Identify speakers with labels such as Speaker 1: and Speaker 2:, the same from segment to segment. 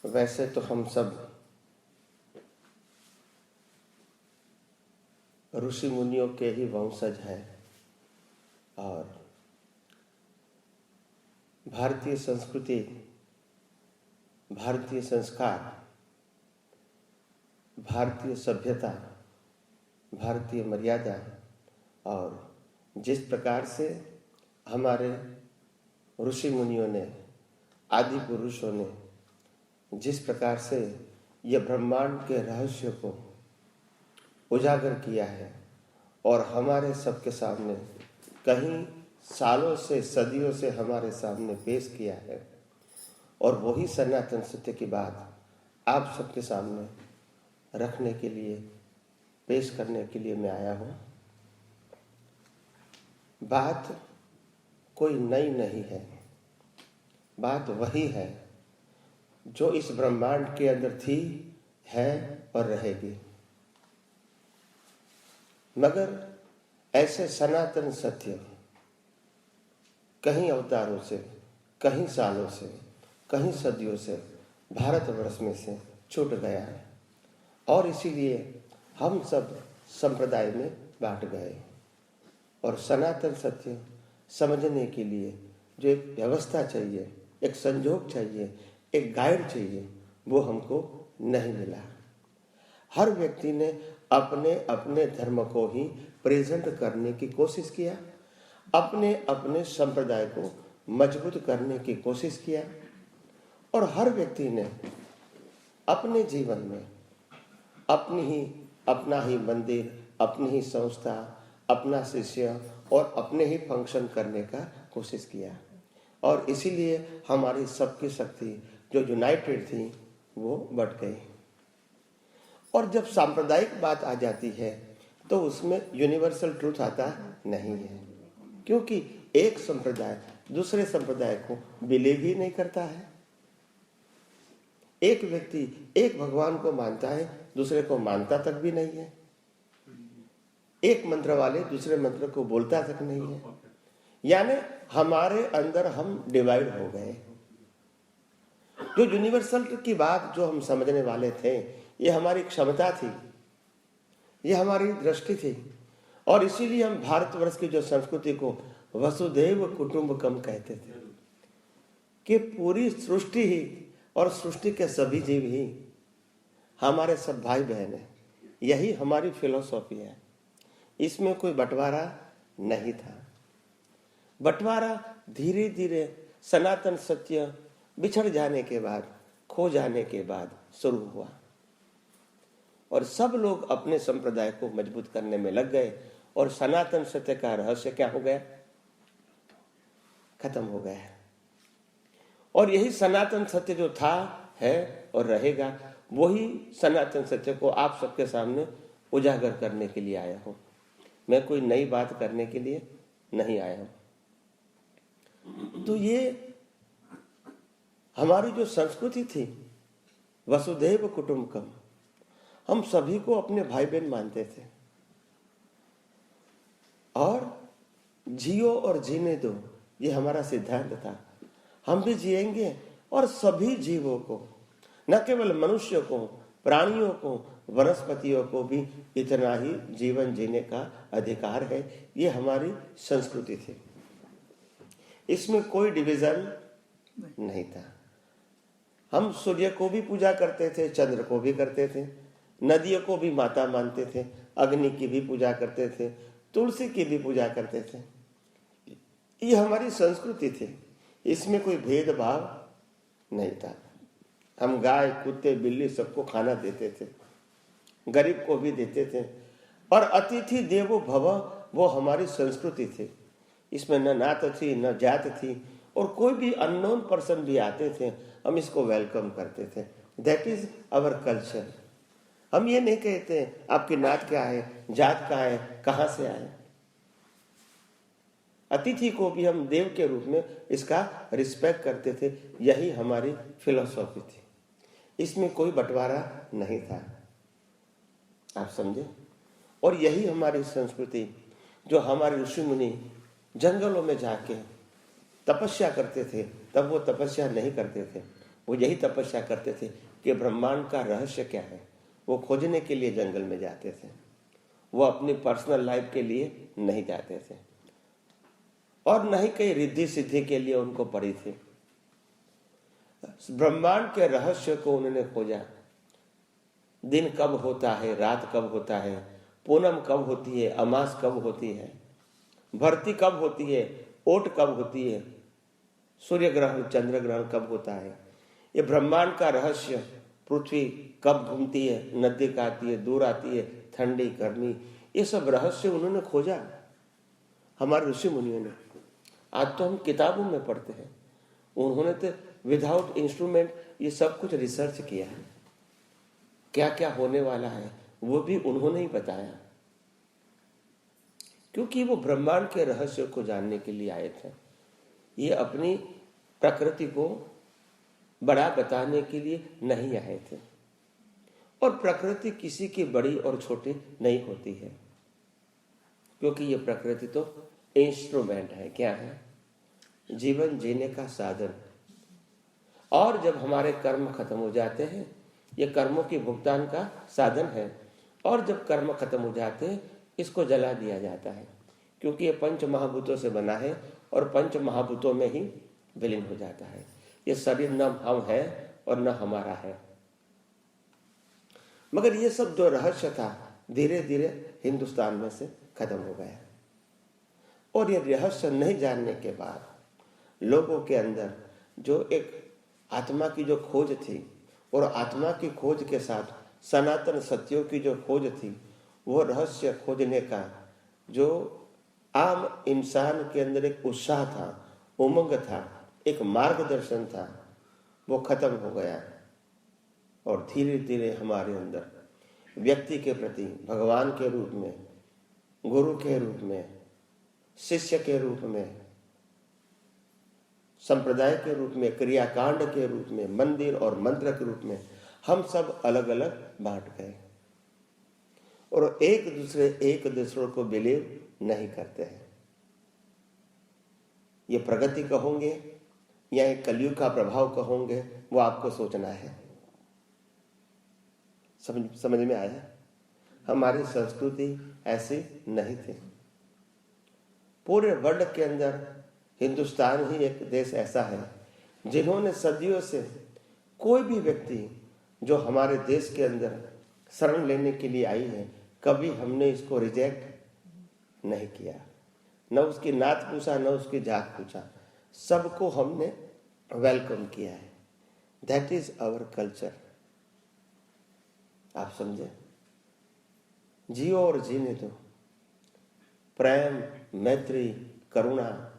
Speaker 1: वैसे तो हम सब ऋषि मुनियों के ही वंशज हैं और भारतीय संस्कृति, भारतीय संस्कार, भारतीय सभ्यता, भारतीय मर्यादा और जिस प्रकार से हमारे ऋषि मुनियों ने, आदि पुरुषों ने जिस प्रकार से यह ब्रह्मांड के रहस्य को उजागर किया है और हमारे सबके सामने कहीं सालों से, सदियों से हमारे सामने पेश किया है, और वही सनातन सत्य की बात आप सबके सामने रखने के लिए, पेश करने के लिए मैं आया हूँ। बात कोई नई नहीं है, बात वही है जो इस ब्रह्मांड के अंदर थी, है और रहेगी। मगर ऐसे सनातन सत्य कहीं अवतारों से, कहीं सालों से, कहीं सदियों से भारतवर्ष में से छूट गया है और इसीलिए हम सब संप्रदाय में बांट गए। और सनातन सत्य समझने के लिए जो एक व्यवस्था चाहिए, एक संजोग चाहिए, एक गाइड चाहिए, वो हमको नहीं मिला। हर व्यक्ति ने अपने अपने धर्म को ही प्रेजेंट करने की कोशिश किया, अपने अपने संप्रदाय को मजबूत करने की कोशिश किया, और हर व्यक्ति ने अपने जीवन में अपना ही मंदिर, अपनी ही संस्था, अपना शिष्य और अपने ही फंक्शन करने का कोशिश किया। और इसीलिए हमारी सबकी शक्ति जो यूनाइटेड थी वो बढ़ गई। और जब सांप्रदायिक बात आ जाती है तो उसमें यूनिवर्सल ट्रूथ आता नहीं है, क्योंकि एक संप्रदाय दूसरे संप्रदाय को बिलीव ही नहीं करता है। एक व्यक्ति एक भगवान को मानता है, दूसरे को मानता तक भी नहीं है। एक मंत्र वाले दूसरे मंत्र को बोलता तक नहीं है। यानी हमारे अंदर हम डिवाइड हो गए। जो यूनिवर्सल की बात जो हम समझने वाले थे, ये हमारी क्षमता थी, ये हमारी दृष्टि थी, और इसीलिए हम भारतवर्ष की जो संस्कृति को वसुधैव कुटुंबकम कहते थे कि पूरी सृष्टि ही और सृष्टि के सभी जीव ही हमारे सब भाई बहन हैं। यही हमारी फिलॉसफी है। इसमें कोई बंटवारा नहीं था। बंटवारा धीरे धीरे सनातन सत्य बिछड़ जाने के बाद, खो जाने के बाद शुरू हुआ, और सब लोग अपने संप्रदाय को मजबूत करने में लग गए, और सनातन सत्य का रहस्य क्या हो गया? खत्म हो गया। और यही सनातन सत्य जो था, है और रहेगा, वही सनातन सत्य को आप सबके सामने उजागर करने के लिए आया हूं। मैं कोई नई बात करने के लिए नहीं आया हूं। तो ये हमारी जो संस्कृति थी वसुधैव कुटुंबकम, हम सभी को अपने भाई बहन मानते थे, और जियो और जीने दो, ये हमारा सिद्धांत था। हम भी जिएंगे और सभी जीवों को, न केवल मनुष्य को, प्राणियों को, वनस्पतियों को भी इतना ही जीवन जीने का अधिकार है। ये हमारी संस्कृति थी। इसमें कोई डिवीजन नहीं था। हम सूर्य को भी पूजा करते थे, चंद्र को भी करते थे, नदियों को भी माता मानते थे, अग्नि की भी पूजा करते थे, तुलसी की भी पूजा करते थे। ये हमारी संस्कृति थी। इसमें कोई भेदभाव नहीं था। हम गाय, कुत्ते, बिल्ली सबको खाना देते थे, गरीब को भी देते थे, और अतिथि देवो भव वो हमारी संस्कृति थी। इसमें न नात थी, न जात थी, और कोई भी अननोन पर्सन भी आते थे, हम इसको वेलकम करते थे। That is our culture. हम ये नहीं कहते आपकी नात क्या है, जात क्या है, कहां से आए। अतिथि को भी हम देव के रूप में इसका रिस्पेक्ट करते थे। यही हमारी फिलॉसफी थी। इसमें कोई बंटवारा नहीं था, आप समझे। और यही हमारी संस्कृति, जो हमारे ऋषि मुनि जंगलों में जाके तपस्या करते थे, तब वो तपस्या नहीं करते थे, वो यही तपस्या करते थे कि ब्रह्मांड का रहस्य क्या है। वो खोजने के लिए जंगल में जाते थे, वो अपनी पर्सनल लाइफ के लिए नहीं जाते थे, और न ही कहीं रिद्धि सिद्धि के लिए उनको पड़ी थी। ब्रह्मांड के रहस्य को उन्होंने खोजा। दिन कब होता है, रात कब होता है, पूनम कब होती है, अमास कब होती है, भर्ती कब होती है, ओट कब होती है, सूर्य ग्रहण चंद्र ग्रहण कब होता है, ये ब्रह्मांड का रहस्य, पृथ्वी कब घूमती है, नदी का आती है, दूर आती है, ठंडी गर्मी, ये सब रहस्य उन्होंने खोजा हमारे ऋषि मुनियों ने। आज तो हम किताबों में पढ़ते हैं, उन्होंने तो विदाउट इंस्ट्रूमेंट ये सब कुछ रिसर्च किया है। क्या क्या होने वाला है वो भी उन्होंने ही बताया, क्योंकि वो ब्रह्मांड के रहस्य को जानने के लिए आए थे। ये अपनी प्रकृति को बड़ा बताने के लिए नहीं आए थे। और प्रकृति किसी की बड़ी और छोटी नहीं होती है, क्योंकि ये प्रकृति तो इंस्ट्रूमेंट है। क्या है? जीवन जीने का साधन। और जब हमारे कर्म खत्म हो जाते हैं, ये कर्मों की भुगतान का साधन है। और जब कर्म खत्म हो जाते हैं, इसको जला दिया जाता है, क्योंकि ये पंच महाभूतों से बना है और पंच महाभूतों में ही विलीन हो जाता है। ये शरीर न हम है और न हमारा है। मगर ये सब जो रहस्य था धीरे धीरे हिंदुस्तान में से खत्म हो गया। और ये रहस्य नहीं जानने के बाद लोगों के अंदर जो एक आत्मा की जो खोज थी, और आत्मा की खोज के साथ सनातन सत्यों की जो खोज थी, वो रहस्य खोजने का जो आम इंसान के अंदर एक उत्साह था, उमंग था, एक मार्गदर्शन था, वो खत्म हो गया। और धीरे धीरे हमारे अंदर व्यक्ति के प्रति भगवान के रूप में, गुरु के रूप में, शिष्य के रूप में, संप्रदाय के रूप में, क्रियाकांड के रूप में, मंदिर और मंत्र के रूप में हम सब अलग अलग बांट गए। और एक दूसरे को बिलीव नहीं करते हैं। ये प्रगति कहोगे या एक कलयुग का प्रभाव कहोगे, वो आपको सोचना है। समझ में आया? हमारी संस्कृति ऐसी नहीं थी। पूरे वर्ल्ड के अंदर हिंदुस्तान ही एक देश ऐसा है जिन्होंने सदियों से कोई भी व्यक्ति जो हमारे देश के अंदर शरण लेने के लिए आई है, कभी हमने इसको रिजेक्ट नहीं किया। न उसकी नात पूछा, न उसकी जात पूछा, सबको हमने वेलकम किया है। That is our culture. आप समझे? जियो और जीने दो। प्रेम, मैत्री, करुणा,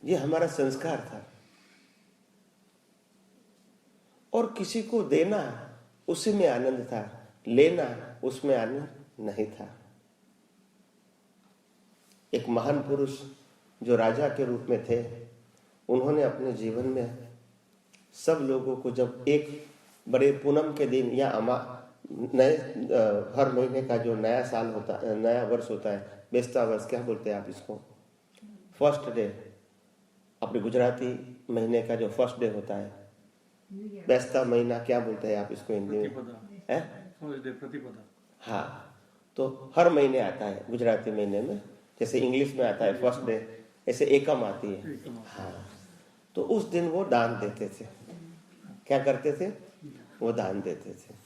Speaker 1: ये हमारा संस्कार था। और किसी को देना उसी में आनंद था, लेना उसमें आनंद नहीं था। एक महान पुरुष जो राजा के रूप में थे, उन्होंने अपने जीवन में सब लोगों को, जब एक बड़े पूनम के दिन या नए हर महीने का जो नया साल होता है, नया वर्ष होता है, बेस्ता वर्ष क्या बोलते हैं आप इसको, फर्स्ट डे, अपने गुजराती महीने का जो फर्स्ट डे होता है, बेस्ता महीना क्या बोलते हैं आप इसको हिंदी में? प्रतिपदा। हाँ, तो हर महीने आता है गुजराती महीने में, जैसे इंग्लिश में आता है फर्स्ट डे, ऐसे एकम आती है। हाँ, तो उस दिन वो दान देते थे। क्या करते थे? वो दान देते थे।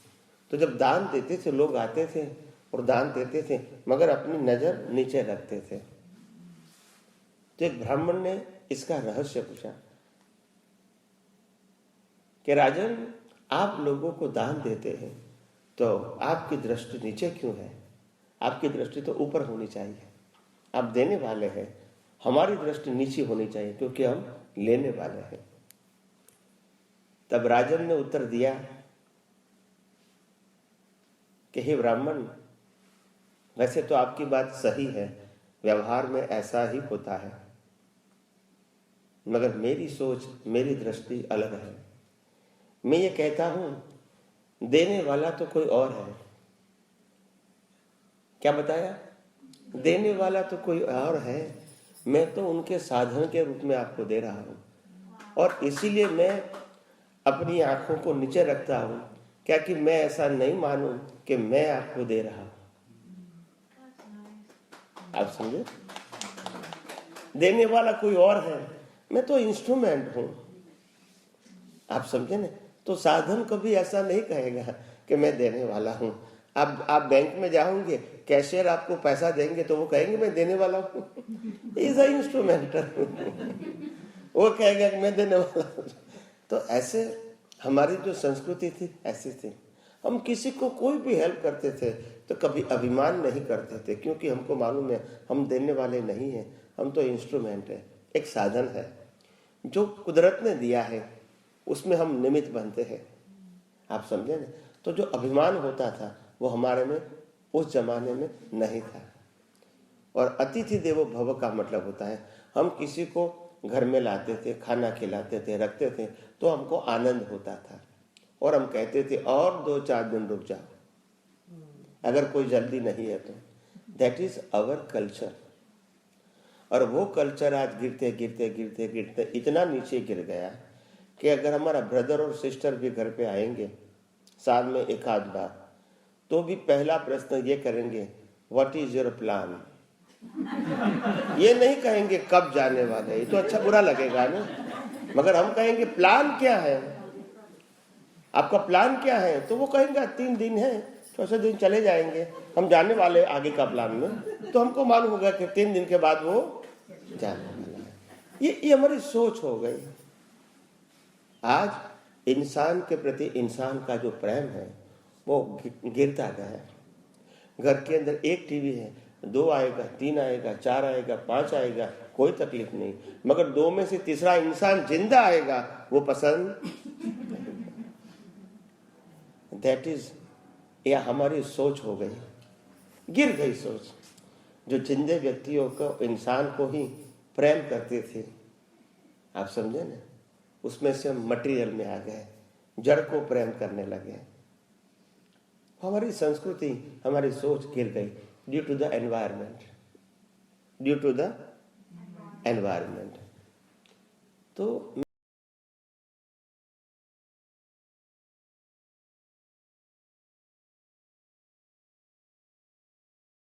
Speaker 1: तो जब दान देते थे, लोग आते थे और दान देते थे, मगर अपनी नजर नीचे रखते थे। तो एक ब्राह्मण ने इसका रहस्य पूछा कि राजन, आप लोगों को दान देते हैं तो आपकी दृष्टि नीचे क्यों है? आपकी दृष्टि तो ऊपर होनी चाहिए। आप देने वाले हैं, हमारी दृष्टि नीचे होनी चाहिए, क्योंकि हम लेने वाले हैं। तब राजन ने उत्तर दिया कि हे ब्राह्मण, वैसे तो आपकी बात सही है, व्यवहार में ऐसा ही होता है, मगर मेरी सोच, मेरी दृष्टि अलग है। मैं ये कहता हूं, देने वाला तो कोई और है। क्या बताया? देने वाला तो कोई और है, मैं तो उनके साधन के रूप में आपको दे रहा हूं। और इसीलिए मैं अपनी आंखों को नीचे रखता हूं, क्या कि मैं ऐसा नहीं मानूं कि मैं आपको दे रहा हूं। आप समझे? देने वाला कोई और है, मैं तो इंस्ट्रूमेंट हूं। आप समझे ना? तो साधन कभी ऐसा नहीं कहेगा कि मैं देने वाला हूं। आप बैंक में जाओगे, कैशियर आपको पैसा देंगे तो वो कहेंगे मैं देने वाला हूं। Is a instrument. वो कहेगा कि मैं देने वाला हूं। तो ऐसे हमारी जो संस्कृति थी ऐसी थी। हम किसी को कोई भी हेल्प करते थे तो कभी अभिमान नहीं करते थे, क्योंकि हमको मालूम है हम देने वाले नहीं हैं, हम तो इंस्ट्रूमेंट है, एक साधन है जो कुदरत ने दिया है, उसमें हम निमित्त बनते हैं। आप समझे ना? तो जो अभिमान होता था वो हमारे में उस जमाने में नहीं था। और अतिथि देवो भव का मतलब होता है हम किसी को घर में लाते थे, खाना खिलाते थे, रखते थे तो हमको आनंद होता था, और हम कहते थे और 2-4 दिन रुक जाओ, अगर कोई जल्दी नहीं है तो। That is our culture. और वो कल्चर आज गिरते गिरते गिरते गिरते इतना नीचे गिर गया कि अगर हमारा ब्रदर और सिस्टर भी घर पे आएंगे साल में एक आध बार, तो भी पहला प्रश्न ये करेंगे, व्हाट इज योर प्लान। ये नहीं कहेंगे कब जाने वाले, ये तो अच्छा बुरा लगेगा ना, मगर हम कहेंगे प्लान क्या है, आपका प्लान क्या है, तो वो कहेंगे 3 दिन है, चौथे दिन चले जाएंगे, हम जाने वाले आगे का प्लान में। तो हमको मालूम होगा कि 3 दिन के बाद वो जाने वाला है। ये हमारी सोच हो गई। आज इंसान के प्रति इंसान का जो प्रेम है वो गिरता गया है। घर के अंदर एक टीवी है, 2 आएगा, 3 आएगा, 4 आएगा, 5 आएगा, कोई तकलीफ नहीं, मगर 2 में से तीसरा इंसान जिंदा आएगा वो पसंद। दैट इज, या हमारी सोच हो गई, गिर गई सोच। जो जिंदे व्यक्तियों को, इंसान को ही प्रेम करते थे, आप समझे ना, उसमें से हम मटेरियल में आ गए, जड़ को प्रेम करने लगे। हमारी संस्कृति, हमारी सोच गिर गई due to the environment, due to the environment. तो